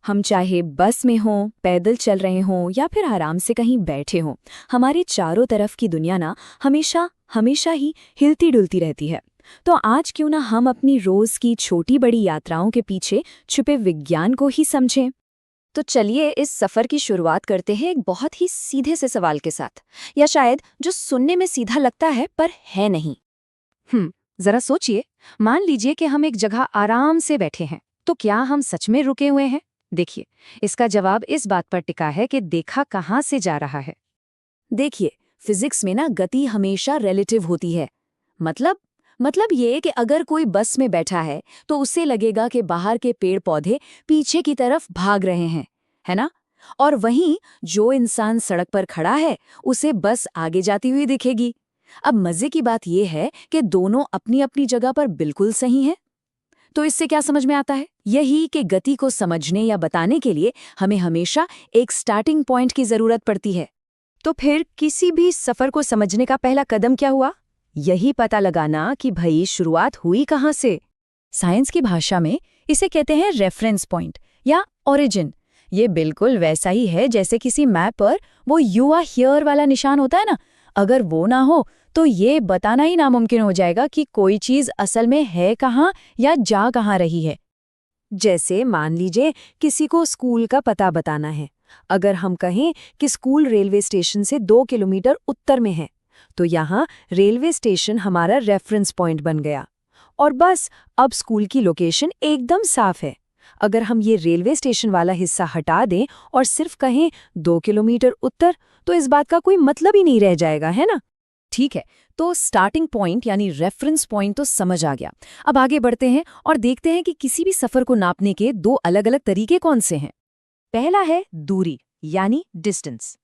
हम चाहे बस में हों, पैदल चल रहे हों या फिर आराम से कहीं बैठे हों, हमारे चारों तरफ की दुनिया ना हमेशा हमेशा ही हिलती डुलती रहती है। तो आज क्यों ना हम अपनी रोज की छोटी बड़ी यात्राओं के पीछे छुपे विज्ञान को ही समझें। तो चलिए इस सफर की शुरुआत करते हैं एक बहुत ही सीधे से सवाल के साथ, या शायद जो सुनने में सीधा लगता है पर है नहीं। जरा सोचिए, मान लीजिए कि हम एक जगह आराम से बैठे हैं, तो क्या हम सच में रुके हुए हैं? देखिए, इसका जवाब इस बात पर टिका है कि देखा कहाँ से जा रहा है। देखिए, फिजिक्स में ना गति हमेशा रिलेटिव होती है। मतलब ये कि अगर कोई बस में बैठा है तो उसे लगेगा कि बाहर के पेड़ पौधे पीछे की तरफ भाग रहे हैं, है ना? और वहीं जो इंसान सड़क पर खड़ा है उसे बस आगे जाती हुई दिखेगी। अब मजे की बात यह है कि दोनों अपनी अपनी जगह पर बिल्कुल सही हैं। तो इससे क्या समझ में आता है? यही कि गति को समझने या बताने के लिए हमें हमेशा एक स्टार्टिंग पॉइंट की जरूरत पड़ती है। तो फिर किसी भी सफर को समझने का पहला कदम क्या हुआ? यही पता लगाना कि भई शुरुआत हुई कहाँ से। साइंस की भाषा में इसे कहते हैं रेफरेंस पॉइंट या ओरिजिन। ये बिल्कुल वैसा ही है जैसे किसी मैप पर वो यू आर हियर वाला निशान होता है ना। अगर वो ना हो तो ये बताना ही नामुमकिन हो जाएगा कि कोई चीज असल में है कहाँ या जा कहाँ रही है। जैसे मान लीजिए किसी को स्कूल का पता बताना है। अगर हम कहें कि स्कूल रेलवे स्टेशन से 2 किलोमीटर उत्तर में है, तो यहाँ रेलवे स्टेशन हमारा रेफरेंस पॉइंट बन गया। और बस अब स्कूल की लोकेशन एकदम साफ है। अगर हम ये रेलवे स्टेशन वाला हिस्सा हटा दें और सिर्फ कहें 2 किलोमीटर उत्तर, तो इस बात का कोई मतलब ही नहीं रह जाएगा, है ना? ठीक है, तो स्टार्टिंग पॉइंट यानी रेफरेंस पॉइंट तो समझ आ गया। अब आगे बढ़ते हैं और देखते हैं कि किसी भी सफर को नापने के 2 अलग-अलग तरीके कौन से हैं। पहला है दूरी यानी डिस्टेंस।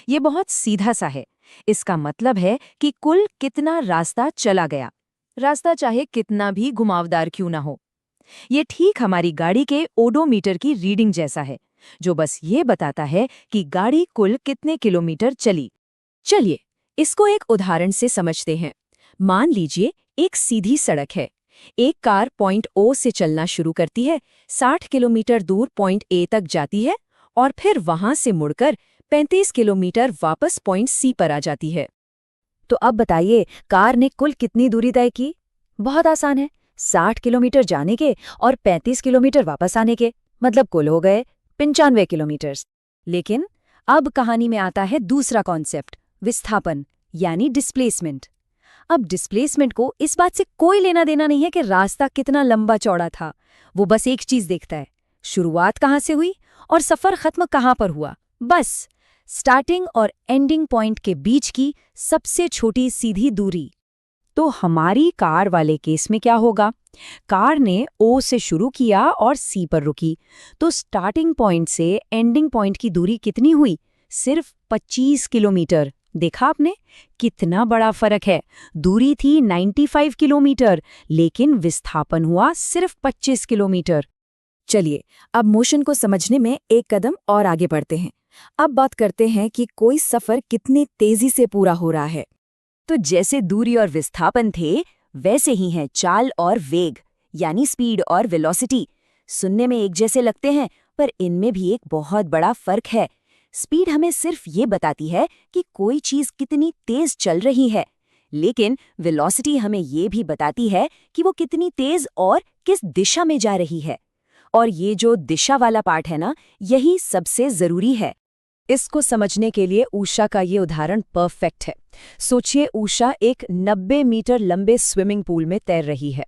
ये बहुत सीधा सा है। इसका मतलब है कि कुल कितना रास्ता चला गया, रास्ता चाहे कितना भी घुमावदार क्यों ना हो। ये ठीक हमारी गाड़ी के ओडोमीटर की रीडिंग जैसा है, जो बस ये बताता है कि गाड़ी कुल कितने किलोमीटर चली। चलिए इसको एक उदाहरण से समझते हैं। मान लीजिए एक सीधी सड़क है। एक कार पॉइंट ओ से चलना शुरू करती है, 60 किलोमीटर दूर पॉइंट ए तक जाती है और फिर वहां से मुड़कर 35 किलोमीटर वापस पॉइंट सी पर आ जाती है। तो अब बताइए, कार ने कुल कितनी दूरी तय की? बहुत आसान है, 60 किलोमीटर जाने के और 35 किलोमीटर वापस आने के, मतलब कुल हो गए 95 किलोमीटर। लेकिन अब कहानी में आता है दूसरा कॉन्सेप्ट, विस्थापन यानी डिस्प्लेसमेंट। अब डिस्प्लेसमेंट को इस बात से कोई लेना देना नहीं है कि रास्ता कितना लंबा चौड़ा था। वो बस एक चीज देखता है, शुरुआत कहाँ से हुई और सफर खत्म कहाँ पर हुआ। बस स्टार्टिंग और एंडिंग पॉइंट के बीच की सबसे छोटी सीधी दूरी। तो हमारी कार वाले केस में क्या होगा? कार ने ओ से शुरू किया और सी पर रुकी, तो स्टार्टिंग पॉइंट से एंडिंग पॉइंट की दूरी कितनी हुई? सिर्फ 25 किलोमीटर। देखा आपने कितना बड़ा फर्क है। दूरी थी 95 किलोमीटर, लेकिन विस्थापन हुआ सिर्फ 25 किलोमीटर। चलिए अब मोशन को समझने में एक कदम और आगे बढ़ते हैं। अब बात करते हैं कि कोई सफर कितनी तेजी से पूरा हो रहा है। तो जैसे दूरी और विस्थापन थे, वैसे ही हैं चाल और वेग यानी स्पीड और वेलोसिटी। सुनने में एक जैसे लगते हैं, पर इनमें भी एक बहुत बड़ा फर्क है। स्पीड हमें सिर्फ ये बताती है कि कोई चीज कितनी तेज चल रही है, लेकिन वेलोसिटी हमें ये भी बताती है कि वो कितनी तेज और किस दिशा में जा रही है। और ये जो दिशा वाला पार्ट है ना, यही सबसे जरूरी है। इसको समझने के लिए उषा का ये उदाहरण परफेक्ट है। सोचिए, उषा एक 90 मीटर लंबे स्विमिंग पूल में तैर रही है।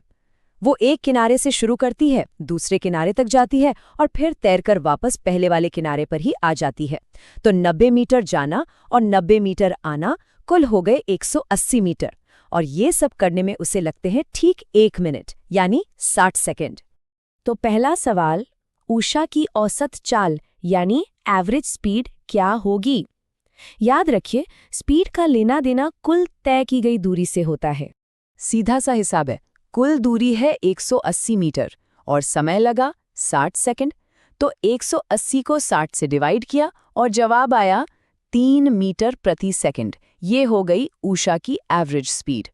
वो एक किनारे से शुरू करती है, दूसरे किनारे तक जाती है और फिर तैरकर वापस पहले वाले किनारे पर ही आ जाती है। तो 90 मीटर जाना और 90 मीटर आना कुल हो गए 180 मीटर। और ये सब करने में उसे लगते हैं ठीक 1 मिनट यानी 60 सेकेंड। तो पहला सवाल, उषा की औसत चाल यानी एवरेज स्पीड क्या होगी? याद रखिए, स्पीड का लेना देना कुल तय की गई दूरी से होता है। सीधा सा हिसाब है, कुल दूरी है 180 मीटर और समय लगा 60 सेकंड। तो 180 को 60 से डिवाइड किया और जवाब आया 3 मीटर प्रति सेकंड। ये हो गई उषा की एवरेज स्पीड।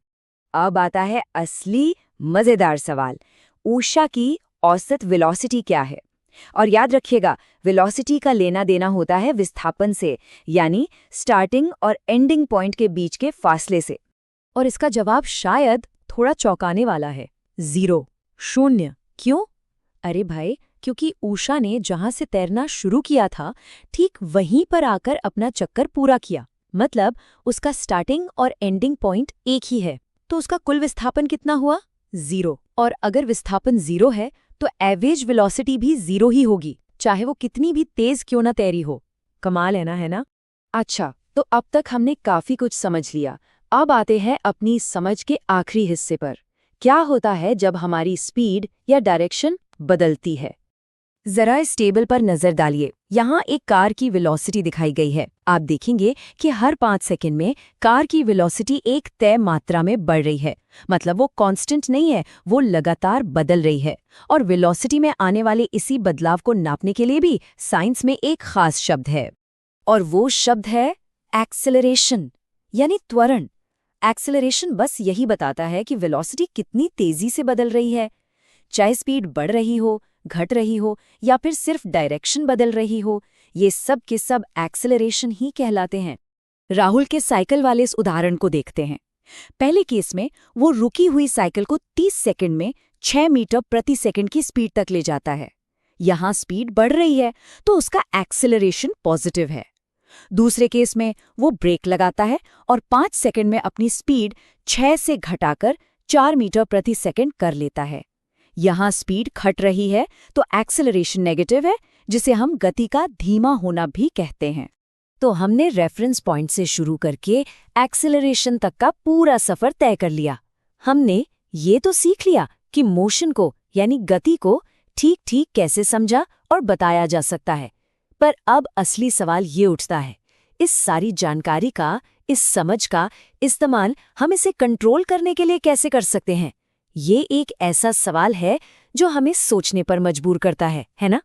अब आता है असली मजेदार सवाल, उषा की औसत वेलोसिटी क्या है? और याद रखिएगा, वेलोसिटी का लेना देना होता है विस्थापन से, यानी स्टार्टिंग और एंडिंग पॉइंट के बीच के फासले से। और इसका जवाब शायद थोड़ा चौंकाने वाला है, 0, 0। क्यों? अरे भाई, क्योंकि उषा ने जहां से तैरना शुरू किया था, ठीक वहीं पर आकर अपना चक्कर पूरा किया। मतलब उसका स्टार्टिंग और एंडिंग पॉइंट एक ही है, तो उसका कुल विस्थापन कितना हुआ? 0। और अगर विस्थापन 0 है तो एवरेज वेलोसिटी भी 0 ही होगी, चाहे वो कितनी भी तेज क्यों ना तैरी हो। कमाल है ना? अच्छा, तो अब तक हमने काफी कुछ समझ लिया। अब आते हैं अपनी समझ के आखिरी हिस्से पर। क्या होता है जब हमारी स्पीड या डायरेक्शन बदलती है? जरा इस टेबल पर नजर डालिए। यहाँ एक कार की वेलोसिटी दिखाई गई है। आप देखेंगे कि हर 5 सेकंड में कार की वेलोसिटी एक तय मात्रा में बढ़ रही है। मतलब वो कांस्टेंट नहीं है, वो लगातार बदल रही है। और वेलोसिटी में आने वाले इसी बदलाव को नापने के लिए भी साइंस में एक खास शब्द है, और वो शब्द है एक्सेलरेशन, यानी त्वरण। एक्सेलरेशन बस यही बताता है कि वेलोसिटी कितनी तेजी से बदल रही है। चाहे स्पीड बढ़ रही हो, घट रही हो या फिर सिर्फ डायरेक्शन बदल रही हो, ये सब के सब एक्सेलरेशन ही कहलाते हैं। राहुल के साइकिल वाले इस उदाहरण को देखते हैं। पहले केस में वो रुकी हुई साइकिल को 30 सेकंड में 6 मीटर प्रति सेकंड की स्पीड तक ले जाता है। यहाँ स्पीड बढ़ रही है तो उसका एक्सेलरेशन पॉजिटिव है। दूसरे केस में वो ब्रेक लगाता है और 5 सेकंड में अपनी स्पीड 6 से घटाकर 4 मीटर प्रति सेकंड कर लेता है। यहाँ स्पीड घट रही है तो एक्सेलरेशन नेगेटिव है, जिसे हम गति का धीमा होना भी कहते हैं। तो हमने रेफरेंस पॉइंट से शुरू करके एक्सेलरेशन तक का पूरा सफर तय कर लिया। हमने ये तो सीख लिया कि मोशन को, यानी गति को ठीक ठीक कैसे समझा और बताया जा सकता है। पर अब असली सवाल ये उठता है, इस सारी जानकारी का, इस समझ का इस्तेमाल हम इसे कंट्रोल करने के लिए कैसे कर सकते हैं? ये एक ऐसा सवाल है जो हमें सोचने पर मजबूर करता है ना?